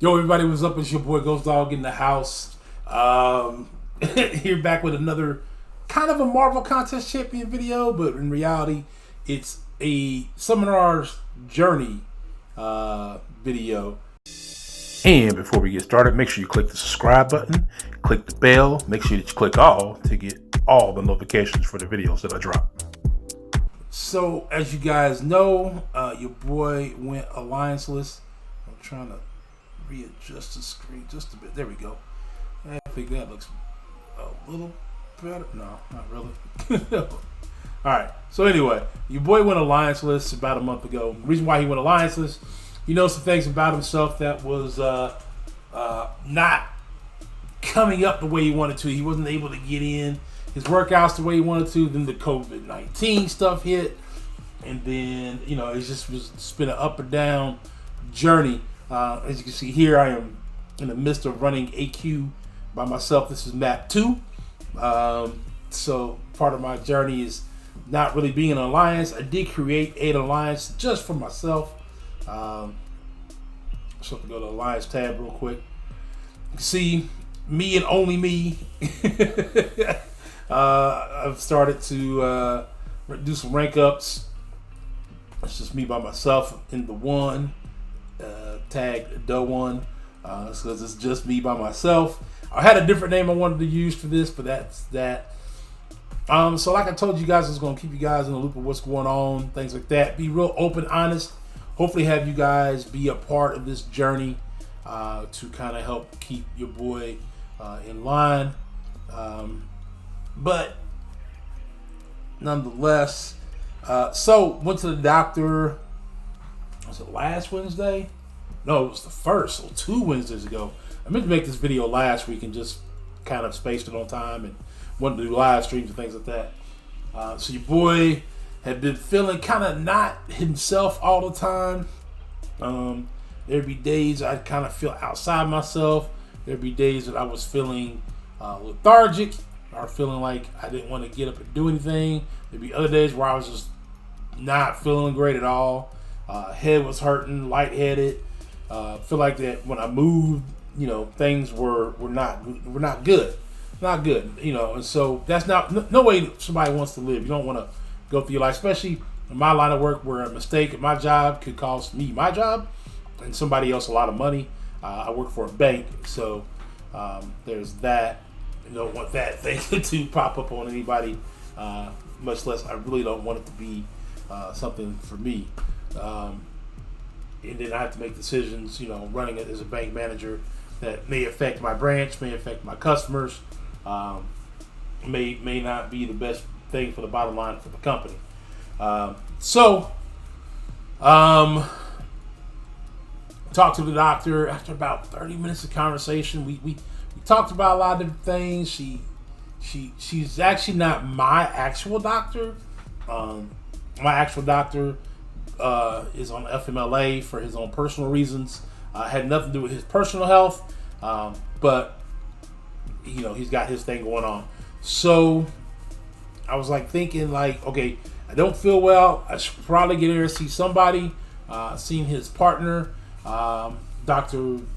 Yo, everybody, what's up? It's your boy Ghostdog in the house. Here back with another kind of a Marvel Contest Champion video, but in reality, it's a Summonar's Journey video. And before we get started, make sure you click the subscribe button, click the bell, make sure that you click all to get all the notifications for the videos that I drop. So, as you guys know, your boy went allianceless. I'm trying to readjust the screen just a bit. There we go. I think that looks a little better. No, not really. Alright, so anyway, your boy went allianceless about a month ago. The reason why he went allianceless, you know some things about himself that was not coming up the way he wanted to. He wasn't able to get in his workouts the way he wanted to. Then the COVID-19 stuff hit. And then, you know, it's been an up and down journey. As you can see here, I am in the midst of running AQ by myself. This is map 2. So part of my journey is not really being an alliance. I did create an alliance just for myself. So if I go to the alliance tab real quick, you can see me and only me. I've started to do some rank ups. It's just me by myself in the one. Tag the one because it's just me by myself. I had a different name I wanted to use for this, but that's that. So like I told you guys, I was going to keep you guys in the loop of what's going on, things like that. Be real open, honest. Hopefully have you guys be a part of this journey to kind of help keep your boy in line. But nonetheless, so went to the doctor. Was it last Wednesday? No, it was the first, so 2 Wednesdays ago. I meant to make this video last week and just kind of spaced it on time and wanted to do live streams and things like that. So your boy had been feeling kind of not himself all the time. There'd be days I'd kind of feel outside myself. There'd be days that I was feeling lethargic or feeling like I didn't want to get up and do anything. There'd be other days where I was just not feeling great at all. Head was hurting, lightheaded. Feel like that when I moved, you know, things were not good, you know. And so that's not no way somebody wants to live. You don't want to go through your life, especially in my line of work, where a mistake in my job could cost me my job and somebody else a lot of money. I work for a bank, so there's that. You don't want that thing to pop up on anybody, much less I really don't want it to be something for me. And then I have to make decisions, you know, running it as a bank manager that may affect my branch, may affect my customers, may not be the best thing for the bottom line for the company. Talked to the doctor after about 30 minutes of conversation. We talked about a lot of different things. She's actually not my actual doctor. My actual doctor is on FMLA for his own personal reasons. Had nothing to do with his personal health, but you know, he's got his thing going on. So I was like thinking, like, okay, I don't feel well. I should probably get in there and see somebody. Seen his partner, Dr. I don't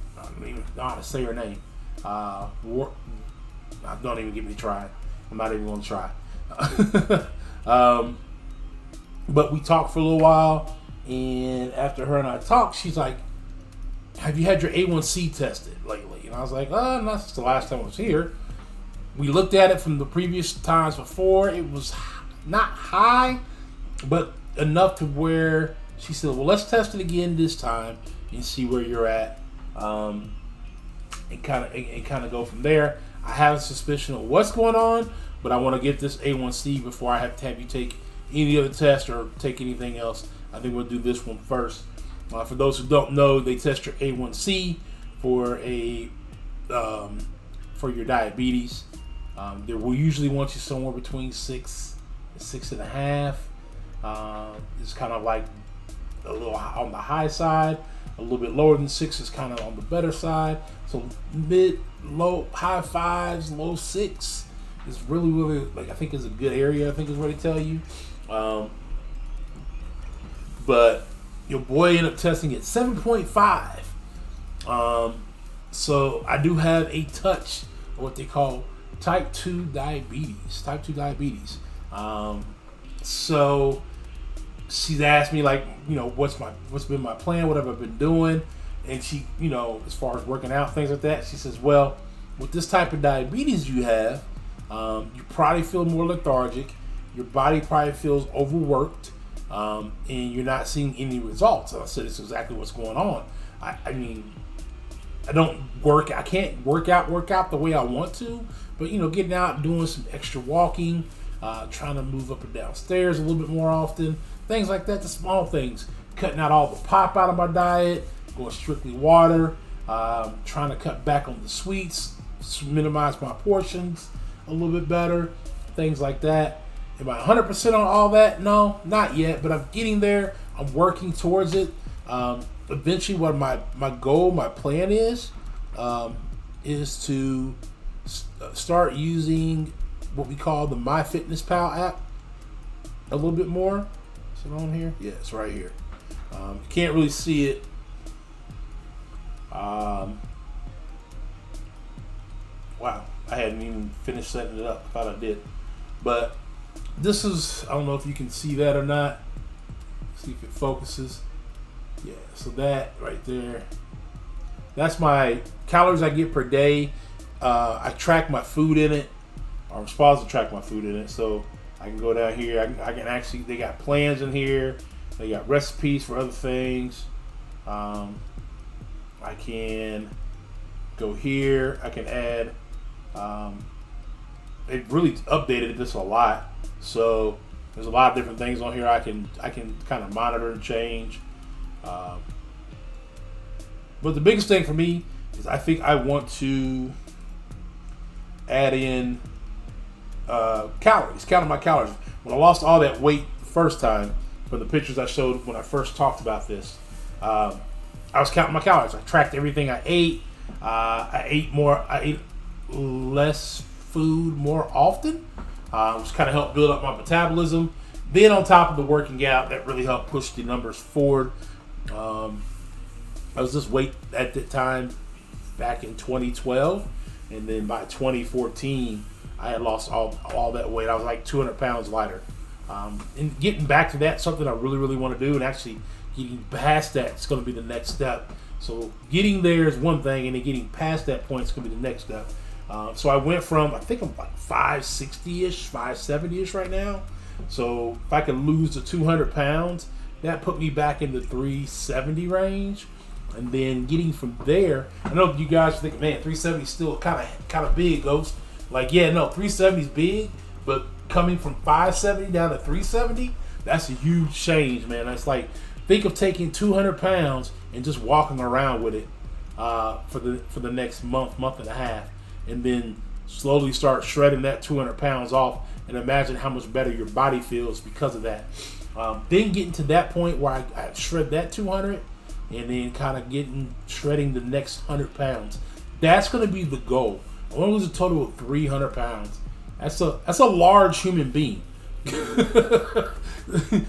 even know how to say her name. Don't even give me a try. I'm not even going to try. But we talked for a little while, and after her and I talked, she's like, have you had your A1C tested lately? And I was like, not since the last time I was here. We looked at it from the previous times before. It was not high, but enough to where she said, well, let's test it again this time and see where you're at, and kind of go from there. I have a suspicion of what's going on, but I want to get this A1C before I have to have you take any other test or take anything else. I think we'll do this one first. For those who don't know, they test your A1C for your diabetes. They will usually want you somewhere between 6 and 6.5. It's kind of like a little on the high side. A little bit lower than 6 is kind of on the better side. So high 5s, low 6 is really, like, I think is a good area. I think is what they tell you. But your boy ended up testing at 7.5. So I do have a touch of what they call type 2 diabetes. Type 2 diabetes. So she's asked me, like, what's been my plan, what have I been doing, and she, as far as working out, things like that. She says, well, with this type of diabetes you have, you probably feel more lethargic. Your body probably feels overworked, and you're not seeing any results. And I said, it's exactly what's going on. I mean, I can't work out the way I want to, but getting out, doing some extra walking, trying to move up and down stairs a little bit more often, things like that, the small things, cutting out all the pop out of my diet, going strictly water, trying to cut back on the sweets, minimize my portions a little bit better, things like that. Am I 100% on all that? No, not yet, but I'm getting there. I'm working towards it. Eventually, what my goal, my plan is to start using what we call the MyFitnessPal app a little bit more. Is it on here? Yeah, it's right here. You can't really see it. Wow, I hadn't even finished setting it up. I thought I did. But this is, I don't know if you can see that or not. See if it focuses. Yeah, so that right there, that's my calories I get per day. I track my food in it. I'm supposed to track my food in it, so I can go down here. I can actually, they got plans in here. They got recipes for other things. I can go here. I can add. They really updated this a lot, so there's a lot of different things on here. I can kind of monitor and change. But the biggest thing for me is I think I want to add in calories, counting my calories. When I lost all that weight the first time, from the pictures I showed when I first talked about this, I was counting my calories. I tracked everything I ate. I ate less food more often, which kind of helped build up my metabolism. Then on top of the working out, that really helped push the numbers forward. I was this weight at the time back in 2012, and then by 2014, I had lost all that weight. I was like 200 pounds lighter. And getting back to that, something I really want to do, and actually getting past that is going to be the next step. So getting there is one thing, and then getting past that point is going to be the next step. So I went from, I think I'm like 560-ish, 570-ish right now. So if I can lose the 200 pounds, that put me back in the 370 range. And then getting from there, I know you guys think, man, 370 is still kind of big, Ghost. Like, yeah, no, 370 is big, but coming from 570 down to 370, that's a huge change, man. That's like, think of taking 200 pounds and just walking around with it for the next month and a half, and then slowly start shredding that 200 pounds off, and imagine how much better your body feels because of that. Then getting to that point where I shred that 200, and then kind of shredding the next 100 pounds. That's going to be the goal. I want to lose a total of 300 pounds. That's a large human being.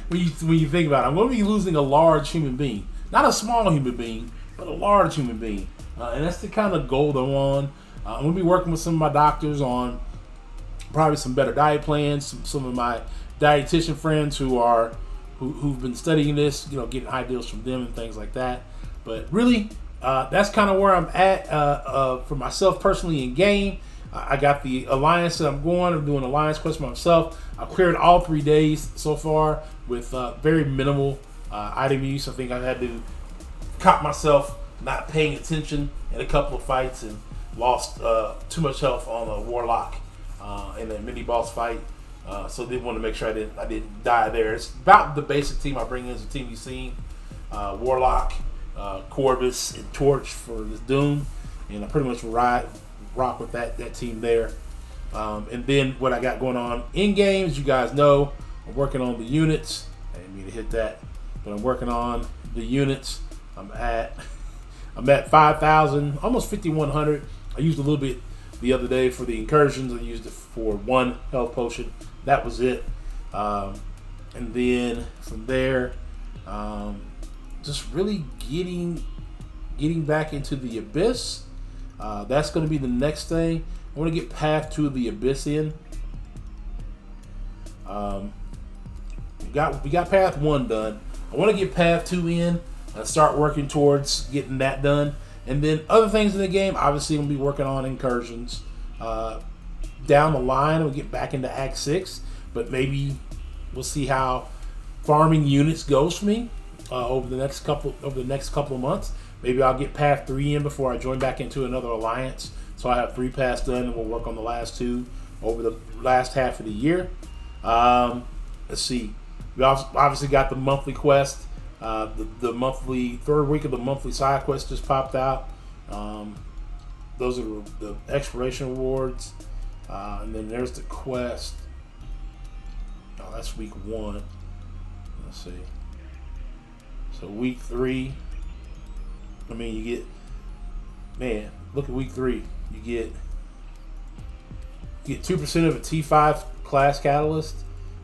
when you think about it, I'm going to be losing a large human being, not a small human being, but a large human being, and that's the kind of goal that I'm on. I'm going to be working with some of my doctors on probably some better diet plans. Some of my dietitian friends who've been studying this, getting ideas from them and things like that. But really, that's kind of where I'm at for myself personally in game. I got the alliance that I'm going. I'm doing alliance quest myself. I've cleared all 3 days so far with very minimal item use. I think I had to caught myself not paying attention in a couple of fights and lost too much health on a warlock in a mini boss fight. So they want to make sure I didn't die there. It's about the basic team I bring in as a team you've seen. Warlock, Corvus, and Torch for this Doom. And I pretty much rock with that team there. And then what I got going on in games, you guys know, I'm working on the units. I didn't mean to hit that, but I'm working on the units. I'm at 5,000, almost 5,100. I used a little bit the other day for the incursions. I used it for 1 health potion. That was it. And then from there, just really getting getting back into the Abyss. That's going to be the next thing. I want to get Path 2 of the Abyss in. We got Path 1 done. I want to get Path 2 in and start working towards getting that done. And then other things in the game, obviously I'm going to be working on incursions. Down the line, we'll get back into Act 6, but maybe we'll see how farming units goes for me over the next couple of months. Maybe I'll get Path 3 in before I join back into another alliance. So I have 3 paths done, and we'll work on the last 2 over the last half of the year. Let's see. We obviously got the monthly quest. The monthly 3rd week of the monthly side quest just popped out. Those are the exploration rewards. And then there's the quest. Oh, that's week 1. Let's see. So week 3. I mean, you get, man, look at week 3. You get 2% of a T5 class catalyst.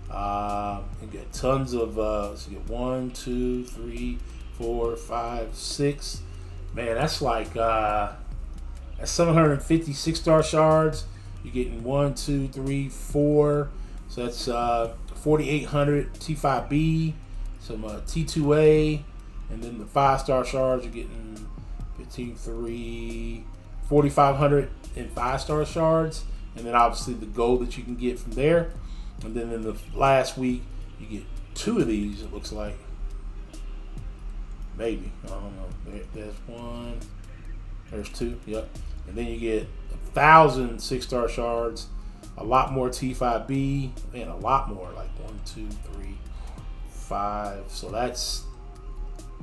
You get tons of, so you get 1, 2, 3, 4, 5, 6. Man, that's like, that's 750 6-star shards. You're getting 1, 2, 3, 4. So that's 4,800 T5B, some T2A, and then the 5-star shards, you're getting 15,3, 4,500 in 5-star shards. And then obviously the gold that you can get from there. And then in the last week, you get 2 of these, it looks like. Maybe. I don't know. There's 1. There's 2. Yep. And then you get 1,000 6-star shards, a lot more T5B, and a lot more, like 1, 2, 3, 5. So that's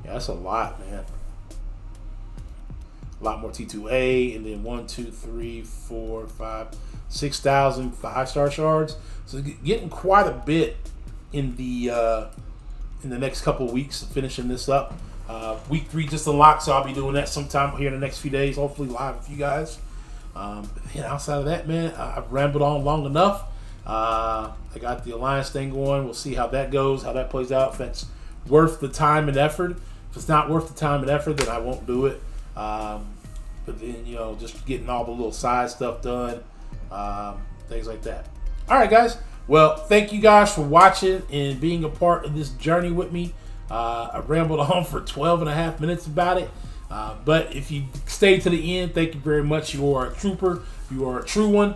a lot, man. A lot more T2A, and then 1, 2, 3, 4, 5, 6,000 5-star shards. So getting quite a bit in the next couple of weeks, finishing this up. Week 3 just unlocked, so I'll be doing that sometime here in the next few days, hopefully live with you guys. Outside of that, man, I've rambled on long enough. I got the alliance thing going. We'll see how that goes, how that plays out. If that's worth the time and effort. If it's not worth the time and effort, then I won't do it. But then, just getting all the little side stuff done, things like that. All right, guys. Well, thank you guys for watching and being a part of this journey with me. I rambled on for 12 and a half minutes about it. But if you stay to the end, thank you very much. You are a trooper. You are a true one.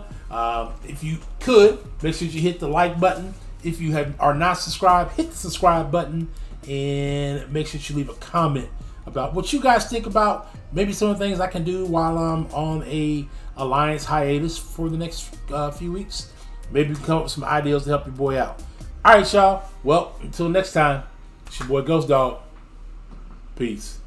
If you could, make sure you hit the like button. If you are not subscribed, hit the subscribe button. And make sure you leave a comment about what you guys think about maybe some of the things I can do while I'm on a alliance hiatus for the next few weeks. Maybe we can come up with some ideas to help your boy out. All right, y'all. Well, until next time, it's your boy Ghostdog. Peace.